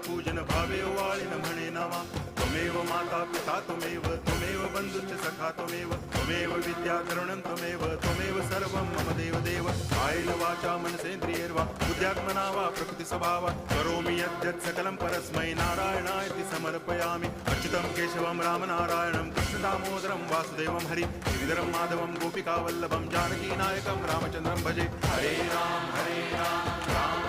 पूजन भावे वाळिन म्हणे नावा त्वमेव माता पिता त्वमेव बंधुश्च सखा त्वमेव विद्या करुणं त्वमेव सर्वं मम देव कायेन वाचा मनसेन्द्रियैर्वा बुद्ध्यात्मना वा प्रकृति स्वभावात् करोमि यद्यत् सकलं परस्मै नारायणायति समर्पयामि अच्युतं केशवं रामनारायणं कृष्णदामोदरं वासुदेवं हरि गिरिधरं माधवं गोपिकावल्लभं जानकीनायकं रामचन्द्रं भजे हरे राम राम